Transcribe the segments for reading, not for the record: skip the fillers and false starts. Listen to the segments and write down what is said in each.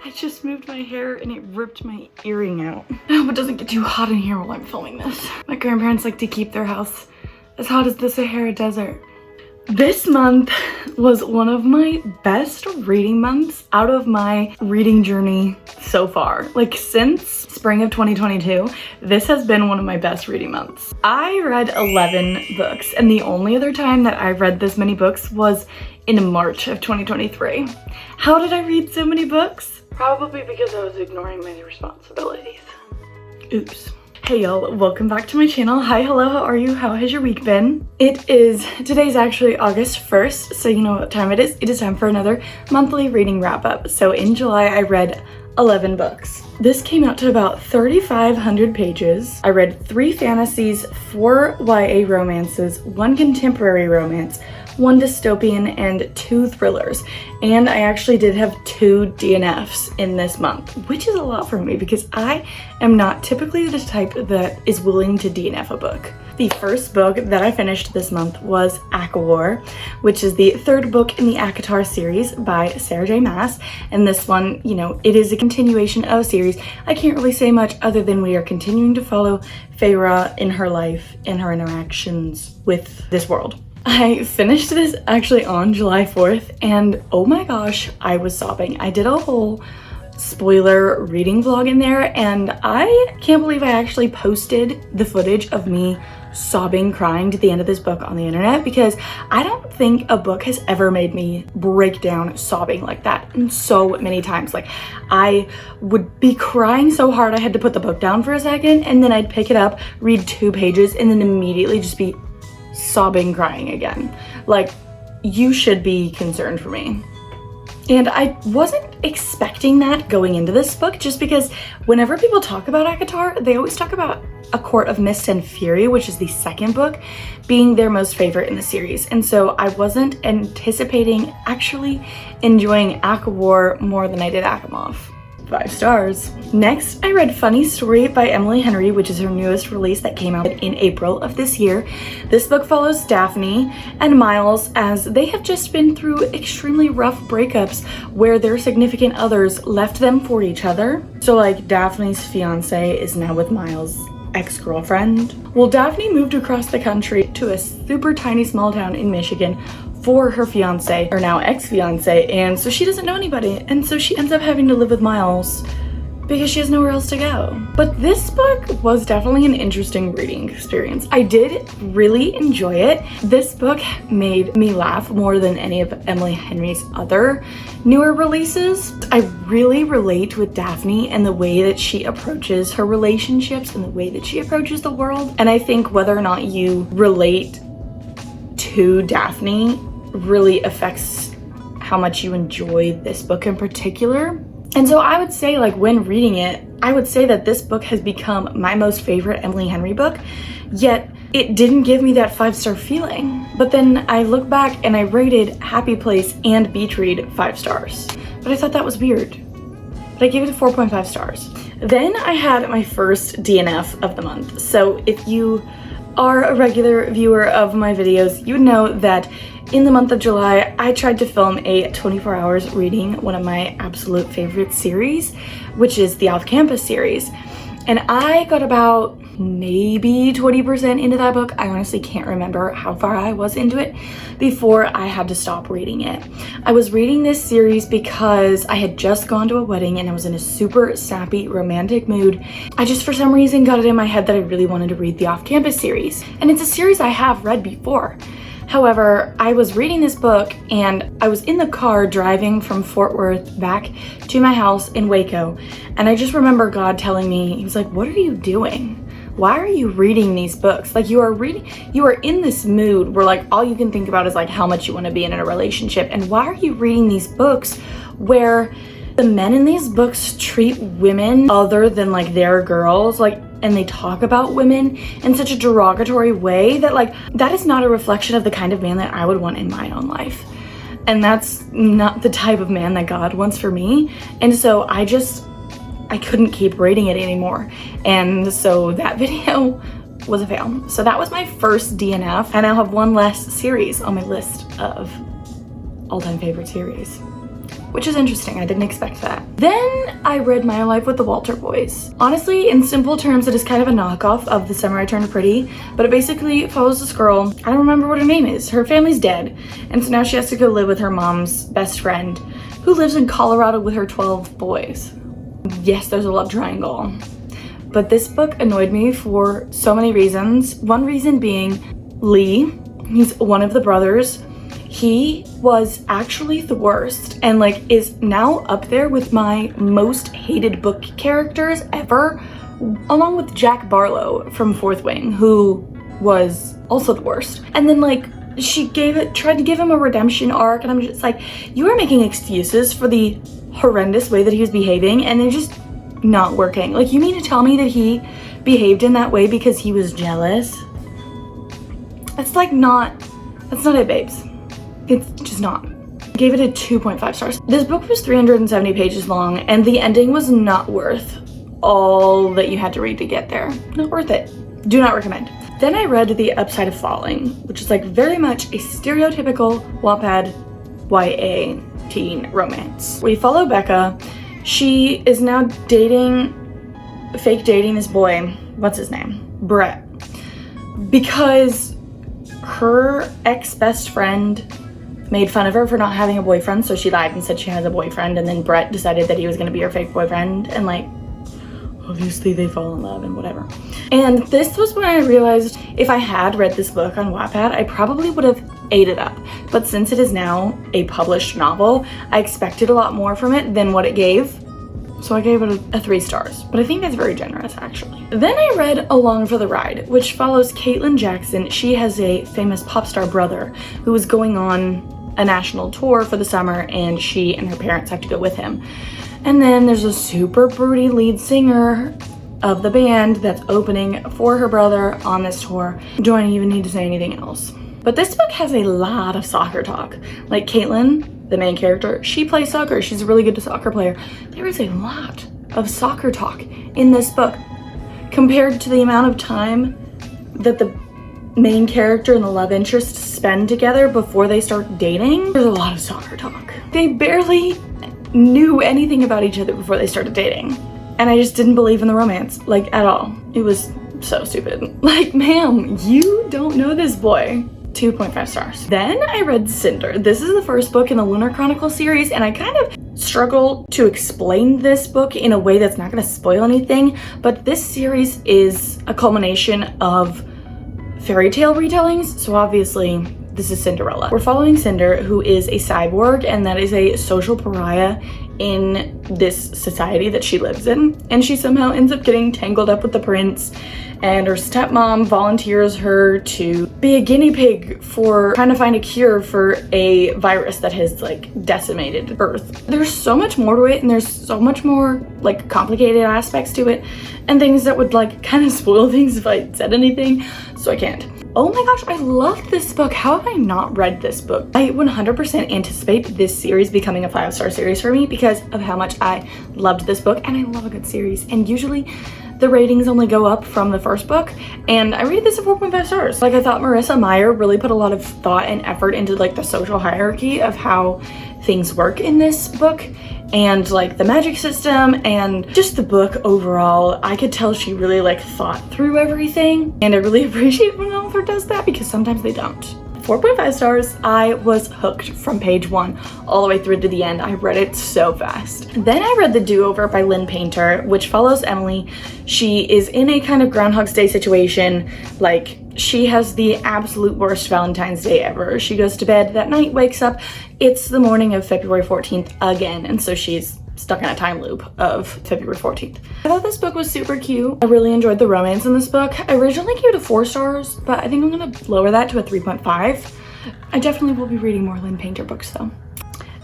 I just moved my hair and it ripped my earring out. I hope it doesn't get too hot in here while I'm filming this. My grandparents like to keep their house as hot as the Sahara Desert. This month was one of my best reading months out of my reading journey so far. Like since spring of 2022, this has been one of my best reading months. I read 11 books, and the only other time that I read this many books was in March of 2023. How did I read so many books? Probably because I was ignoring my responsibilities. Oops. Hey y'all, welcome back to my channel. Hi, hello, how are you? How has your week been? Today's actually August 1st, so you know what time it is. It is time for another monthly reading wrap up. So in July, I read 11 books. This came out to about 3,500 pages. I read 3 fantasies, 4 YA romances, 1 contemporary romance, 1 dystopian, and 2 thrillers. And I actually did have 2 DNFs in this month, which is a lot for me because I am not typically the type that is willing to DNF a book. The first book that I finished this month was ACOWAR, which is the 3rd book in the ACOTAR series by Sarah J. Maas. And this one, you know, it is a continuation of a series. I can't really say much other than we are continuing to follow Feyre in her life and her interactions with this world. I finished this actually on July 4th, and oh my gosh, I was sobbing. I did a whole spoiler reading vlog in there, and I can't believe I actually posted the footage of me sobbing, crying to the end of this book on the internet, because I don't think a book has ever made me break down sobbing like that so many times. Like, I would be crying so hard I had to put the book down for a second, and then I'd pick it up, read 2 pages, and then immediately just be sobbing, crying again. Like, you should be concerned for me. And I wasn't expecting that going into this book, just because whenever people talk about ACOTAR, they always talk about A Court of Mist and Fury, which is the 2nd book, being their most favorite in the series. And so I wasn't anticipating actually enjoying ACOWAR more than I did ACOMAF. 5 stars. Next, I read Funny Story by Emily Henry, which is her newest release that came out in April of this year. This book follows Daphne and Miles as they have just been through extremely rough breakups where their significant others left them for each other. So like Daphne's fiance is now with Miles' ex-girlfriend. Well, Daphne moved across the country to a super tiny small town in Michigan for her fiance, or now ex-fiance, and so she doesn't know anybody, and so she ends up having to live with Miles because she has nowhere else to go. But this book was definitely an interesting reading experience. I did really enjoy it. This book made me laugh more than any of Emily Henry's other newer releases. I really relate with Daphne and the way that she approaches her relationships and the way that she approaches the world. And I think whether or not you relate to Daphne really affects how much you enjoy this book in particular. And so I would say, like, when reading it, I would say that this book has become my most favorite Emily Henry book, yet it didn't give me that 5-star feeling. But then I look back and I rated Happy Place and Beach Read 5 stars. But I thought that was weird. But I gave it 4.5 stars. Then I had my first DNF of the month. So if you are a regular viewer of my videos, you know that in the month of July, I tried to film a 24 hours reading one of my absolute favorite series, which is the Off Campus series. And I got about maybe 20% into that book. I honestly can't remember how far I was into it before I had to stop reading it. I was reading this series because I had just gone to a wedding and I was in a super sappy romantic mood. I just for some reason got it in my head that I really wanted to read the Off Campus series. And it's a series I have read before. However, I was reading this book and I was in the car driving from Fort Worth back to my house in Waco. And I just remember God telling me, he was like, "What are you doing? Why are you reading these books? Like, you are in this mood where like all you can think about is like how much you want to be in a relationship. And why are you reading these books where the men in these books treat women other than like their girls, like, and they talk about women in such a derogatory way that like that is not a reflection of the kind of man that I would want in my own life. And that's not the type of man that God wants for me. And so I couldn't keep reading it anymore. And so that video was a fail. So that was my first DNF. I now have one less series on my list of all-time favorite series, which is interesting. I didn't expect that. Then I read My Life with the Walter Boys. Honestly, in simple terms, it is kind of a knockoff of The Summer I Turned Pretty, but it basically follows this girl. I don't remember what her name is. Her family's dead, and so now she has to go live with her mom's best friend, who lives in Colorado with her 12 boys. Yes, there's a love triangle. But this book annoyed me for so many reasons. One reason being Lee. He's one of the brothers. He was actually the worst and like is now up there with my most hated book characters ever, along with Jack Barlow from Fourth Wing, who was also the worst. And then like she tried to give him a redemption arc, and I'm just like, you are making excuses for the horrendous way that he was behaving, and they're just not working. Like, you mean to tell me that he behaved in that way because he was jealous? That's like that's not it, babes. It's just not. I gave it a 2.5 stars. This book was 370 pages long, and the ending was not worth all that you had to read to get there. Not worth it. Do not recommend. Then I read The Upside of Falling, which is like very much a stereotypical Wattpad YA teen romance. We follow Becca. She is now fake dating this boy. What's his name? Brett. Because her ex-best friend made fun of her for not having a boyfriend, so she lied and said she has a boyfriend, and then Brett decided that he was gonna be her fake boyfriend, and like, obviously they fall in love and whatever. And this was when I realized if I had read this book on Wattpad, I probably would have ate it up. But since it is now a published novel, I expected a lot more from it than what it gave. So I gave it a 3 stars, but I think that's very generous actually. Then I read Along for the Ride, which follows Caitlin Jackson. She has a famous pop star brother who is going on a national tour for the summer, and she and her parents have to go with him. And then there's a super broody lead singer of the band that's opening for her brother on this tour. Do I even need to say anything else? But this book has a lot of soccer talk. Like Caitlin, the main character, she plays soccer. She's a really good soccer player. There is a lot of soccer talk in this book compared to the amount of time that the main character and the love interest spend together before they start dating. There's a lot of soccer talk. They barely knew anything about each other before they started dating. And I just didn't believe in the romance, like, at all. It was so stupid. Like, ma'am, you don't know this boy. 2.5 stars. Then I read Cinder. This is the first book in the Lunar Chronicle series, and I kind of struggle to explain this book in a way that's not going to spoil anything, but this series is a culmination of fairy tale retellings, so obviously this is Cinderella. We're following Cinder, who is a cyborg, and that is a social pariah in this society that she lives in, and she somehow ends up getting tangled up with the prince, and her stepmom volunteers her to be a guinea pig for trying to find a cure for a virus that has like decimated Earth. There's so much more to it, and there's so much more like complicated aspects to it, and things that would like kind of spoil things if I said anything, so I can't. Oh my gosh, I loved this book. How have I not read this book? I 100% anticipate this series becoming a 5-star series for me because of how much I loved this book, and I love a good series, and usually the ratings only go up from the first book, and I rated this at 4.5 stars. Like, I thought Marissa Meyer really put a lot of thought and effort into like the social hierarchy of how things work in this book, and like the magic system, and just the book overall. I could tell she really like thought through everything, and I really appreciate when an author does that because sometimes they don't. 4.5 stars. I was hooked from page 1 all the way through to the end. I read it so fast. Then I read The Do-Over by Lynn Painter, which follows Emily. She is in a kind of Groundhog's Day situation. Like, she has the absolute worst Valentine's Day ever. She goes to bed that night, wakes up, it's the morning of February 14th again, and so she's stuck in a time loop of February 14th. I thought this book was super cute. I really enjoyed the romance in this book. I originally gave it a 4 stars, but I think I'm gonna lower that to a 3.5. I definitely will be reading more Lynn Painter books though.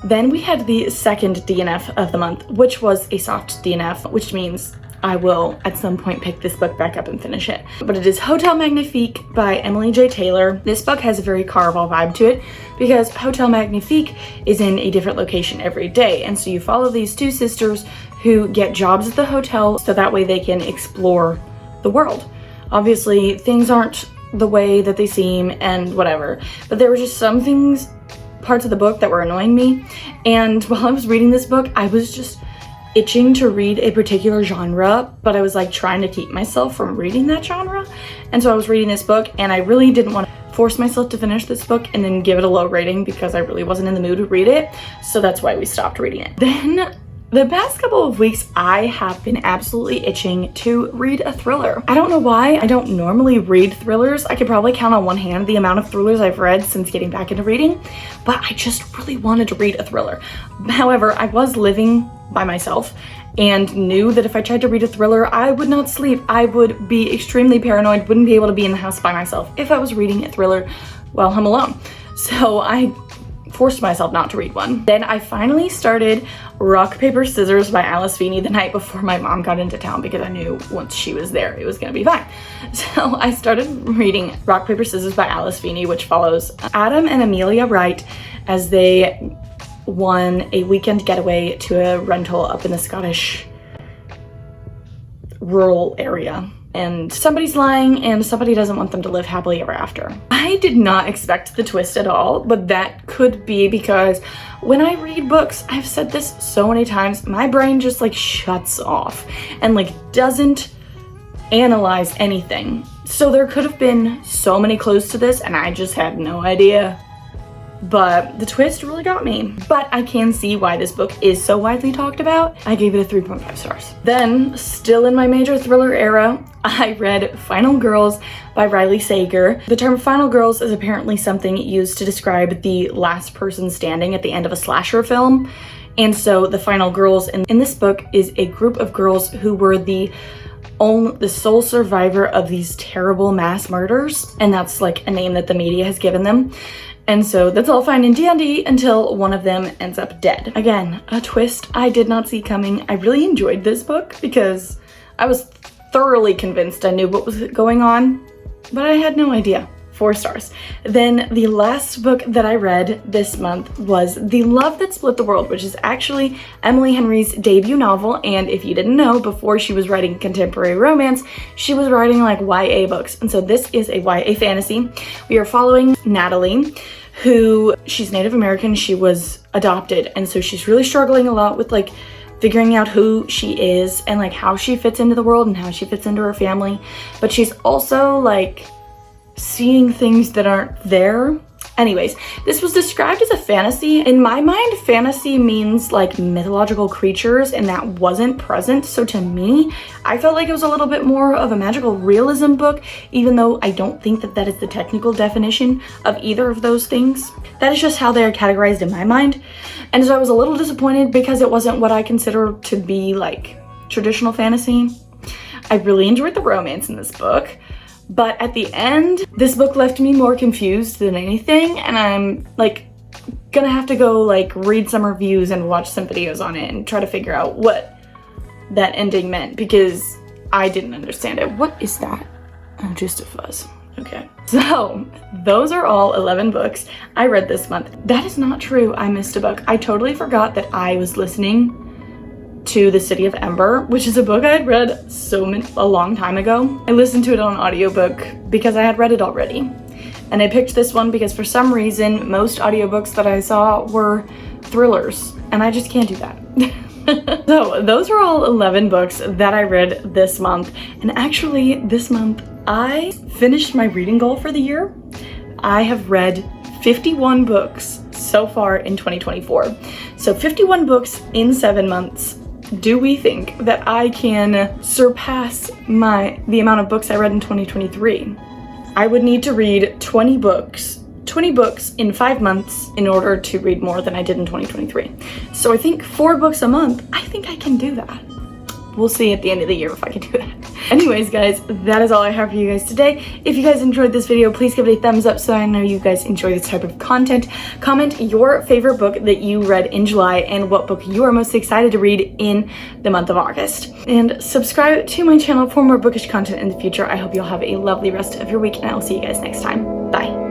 Then we had the second DNF of the month, which was a soft DNF, which means I will at some point pick this book back up and finish it. But it is Hotel Magnifique by Emily J. Taylor. This book has a very Caraval vibe to it because Hotel Magnifique is in a different location every day. And so you follow these 2 sisters who get jobs at the hotel so that way they can explore the world. Obviously, things aren't the way that they seem and whatever, but there were just some things parts of the book that were annoying me. And while I was reading this book, I was just itching to read a particular genre, but I was like trying to keep myself from reading that genre. And so I was reading this book, and I really didn't want to force myself to finish this book and then give it a low rating because I really wasn't in the mood to read it. So that's why we stopped reading it. Then the past couple of weeks, I have been absolutely itching to read a thriller. I don't know why. I don't normally read thrillers. I could probably count on one hand the amount of thrillers I've read since getting back into reading, but I just really wanted to read a thriller. However, I was living by myself and knew that if I tried to read a thriller, I would not sleep. I would be extremely paranoid, wouldn't be able to be in the house by myself if I was reading a thriller while I'm alone. So I forced myself not to read one. Then I finally started Rock, Paper, Scissors by Alice Feeney the night before my mom got into town because I knew once she was there, it was gonna be fine. So I started reading Rock, Paper, Scissors by Alice Feeney, which follows Adam and Amelia Wright as they won a weekend getaway to a rental up in the Scottish rural area. And somebody's lying and somebody doesn't want them to live happily ever after. I did not expect the twist at all, but that could be because when I read books, I've said this so many times, my brain just like shuts off and like doesn't analyze anything. So there could have been so many clues to this and I just had no idea. But the twist really got me. But I can see why this book is so widely talked about. I gave it a 3.5 stars. Then, still in my major thriller era, I read Final Girls by Riley Sager. The term Final Girls is apparently something used to describe the last person standing at the end of a slasher film. And so the Final Girls in this book is a group of girls who were the sole survivor of these terrible mass murders. And that's like a name that the media has given them. And so that's all fine and dandy until one of them ends up dead. Again, a twist I did not see coming. I really enjoyed this book because I was thoroughly convinced I knew what was going on, but I had no idea. 4 stars. Then the last book that I read this month was The Love That Split the World, which is actually Emily Henry's debut novel. And if you didn't know, before she was writing contemporary romance, she was writing like YA books. And so this is a YA fantasy. We are following Natalie, who she's Native American. She was adopted. And so she's really struggling a lot with like figuring out who she is and like how she fits into the world and how she fits into her family. But she's also like seeing things that aren't there. Anyways, this was described as a fantasy. In my mind, fantasy means like mythological creatures, and that wasn't present. So to me, I felt like it was a little bit more of a magical realism book, even though I don't think that that is the technical definition of either of those things. That is just how they are categorized in my mind. And so I was a little disappointed because it wasn't what I consider to be like traditional fantasy. I really enjoyed the romance in this book. But at the end, this book left me more confused than anything, and I'm like gonna have to go like read some reviews and watch some videos on it and try to figure out what that ending meant because I didn't understand it. What is that? Oh, just a fuzz. Okay. So those are all 11 books I read this month. That is not true. I missed a book. I totally forgot that I was listening to The City of Ember, which is a book I had read a long time ago. I listened to it on audiobook because I had read it already. And I picked this one because for some reason, most audiobooks that I saw were thrillers, and I just can't do that. So those are all 11 books that I read this month. And actually this month, I finished my reading goal for the year. I have read 51 books so far in 2024. So 51 books in 7 months. Do we think that I can surpass the amount of books I read in 2023? I would need to read 20 books in 5 months in order to read more than I did in 2023. So I think 4 books a month, I think I can do that. We'll see at the end of the year if I can do that. Anyways, guys, that is all I have for you guys today. If you guys enjoyed this video, please give it a thumbs up so I know you guys enjoy this type of content. Comment your favorite book that you read in July and what book you are most excited to read in the month of August. And subscribe to my channel for more bookish content in the future. I hope you'll have a lovely rest of your week, and I will see you guys next time. Bye.